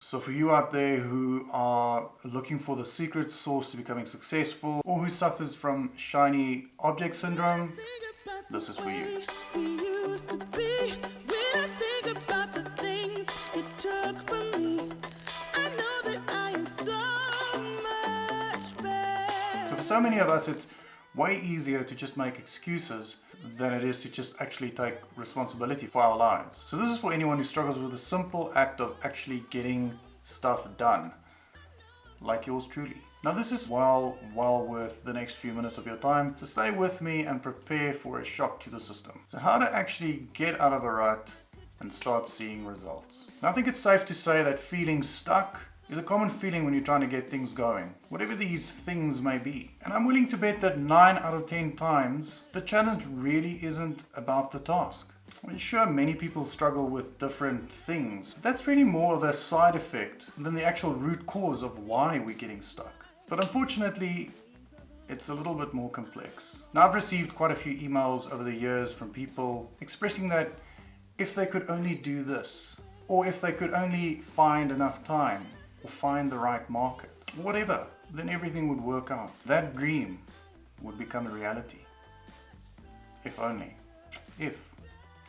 So for you out there who are looking for the secret sauce to becoming successful, or who suffers from shiny object syndrome, this is for you. So for so many of us, it's way easier to just make excuses than it is to just actually take responsibility for our lives. So this is for anyone who struggles with the simple act of actually getting stuff done, like yours truly. Now this is well worth the next few minutes of your time to stay with me and prepare for a shock to the system. So how to actually get out of a rut and start seeing results. Now I think it's safe to say that feeling stuck is a common feeling when you're trying to get things going, whatever these things may be. And I'm willing to bet that 9 out of 10 times, the challenge really isn't about the task. I mean, sure, many people struggle with different things. That's really more of a side effect than the actual root cause of why we're getting stuck. But unfortunately, it's a little bit more complex. Now, I've received quite a few emails over the years from people expressing that if they could only do this, or if they could only find enough time, or find the right market, whatever, then everything would work out. That dream would become a reality. If only. If.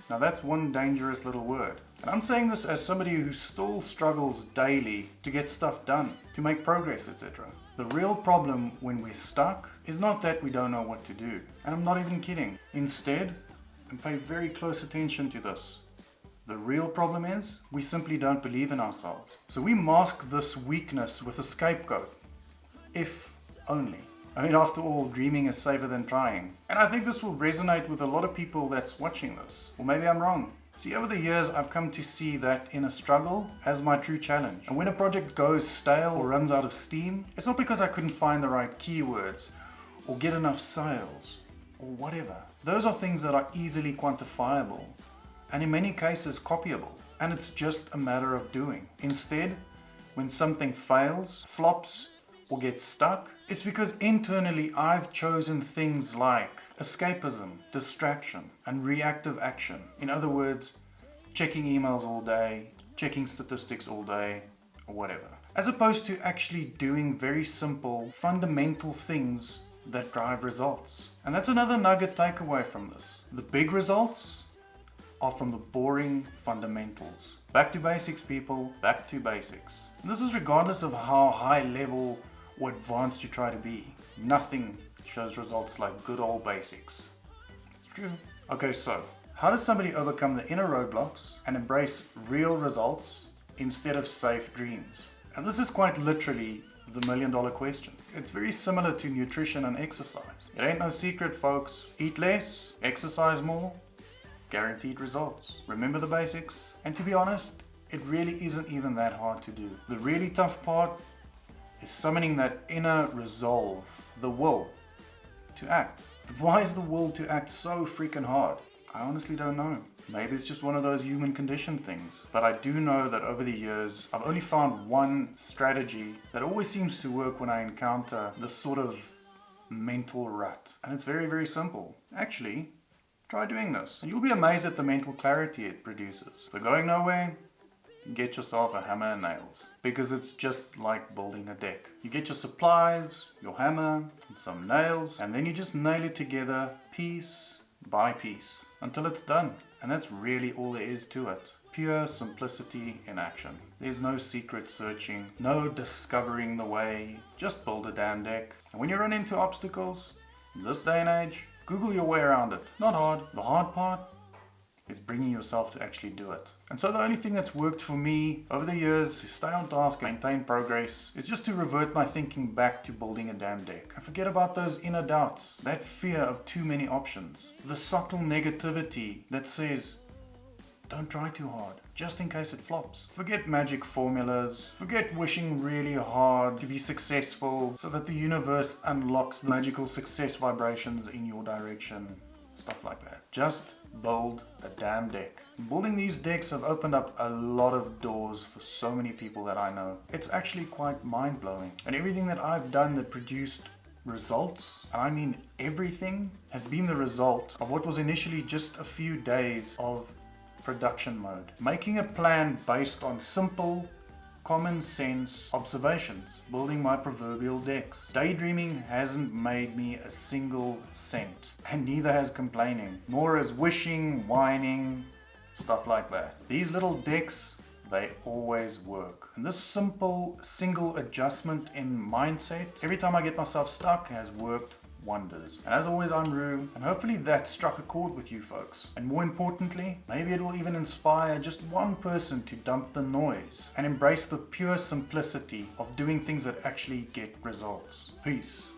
Now that's one dangerous little word. And I'm saying this as somebody who still struggles daily to get stuff done, to make progress, etc. The real problem when we're stuck is not that we don't know what to do. And I'm not even kidding. Instead, and pay very close attention to this, the real problem is we simply don't believe in ourselves. So we mask this weakness with a scapegoat. If only. I mean, after all, dreaming is safer than trying. And I think this will resonate with a lot of people that's watching this. Or maybe I'm wrong. See, over the years, I've come to see that inner struggle as my true challenge. And when a project goes stale or runs out of steam, it's not because I couldn't find the right keywords or get enough sales or whatever. Those are things that are easily quantifiable and in many cases copyable. And it's just a matter of doing. Instead, when something fails, flops, or gets stuck, it's because internally I've chosen things like escapism, distraction, and reactive action. In other words, checking emails all day, checking statistics all day, or whatever. As opposed to actually doing very simple, fundamental things that drive results. And that's another nugget takeaway from this. The big results are from the boring fundamentals. Back to basics, people, back to basics. And this is regardless of how high level or advanced you try to be. Nothing shows results like good old basics. It's true. Okay, so how does somebody overcome the inner roadblocks and embrace real results instead of safe dreams? And this is quite literally the $1 million question. It's very similar to nutrition and exercise. It ain't no secret, folks. Eat less, exercise more, guaranteed results. Remember the basics? And to be honest, it really isn't even that hard to do. The really tough part is summoning that inner resolve, the will to act. But why is the will to act so freaking hard? I honestly don't know. Maybe it's just one of those human condition things. But I do know that over the years, I've only found one strategy that always seems to work when I encounter this sort of mental rut. And it's very, very simple. Actually, try doing this. And you'll be amazed at the mental clarity it produces. So going nowhere, get yourself a hammer and nails, because it's just like building a deck. You get your supplies, your hammer, and some nails, and then you just nail it together piece by piece until it's done. And that's really all there is to it. Pure simplicity in action. There's no secret searching, no discovering the way. Just build a damn deck. And when you run into obstacles, in this day and age, Google your way around it. Not hard. The hard part is bringing yourself to actually do it. And so the only thing that's worked for me over the years to stay on task and maintain progress is just to revert my thinking back to building a damn deck. I forget about those inner doubts, that fear of too many options, the subtle negativity that says, don't try too hard, just in case it flops. Forget magic formulas, forget wishing really hard to be successful so that the universe unlocks the magical success vibrations in your direction, stuff like that. Just build a damn deck. Building these decks have opened up a lot of doors for so many people that I know. It's actually quite mind-blowing. And everything that I've done that produced results, and I mean everything, has been the result of what was initially just a few days of production mode. Making a plan based on simple, common sense observations, building my proverbial decks. Daydreaming hasn't made me a single cent, and neither has complaining, nor has wishing, whining, stuff like that. These little decks, they always work. And this simple single adjustment in mindset, every time I get myself stuck, has worked wonders. And as always, I'm Rue, and hopefully that struck a chord with you folks. And more importantly, maybe it will even inspire just one person to dump the noise and embrace the pure simplicity of doing things that actually get results. Peace.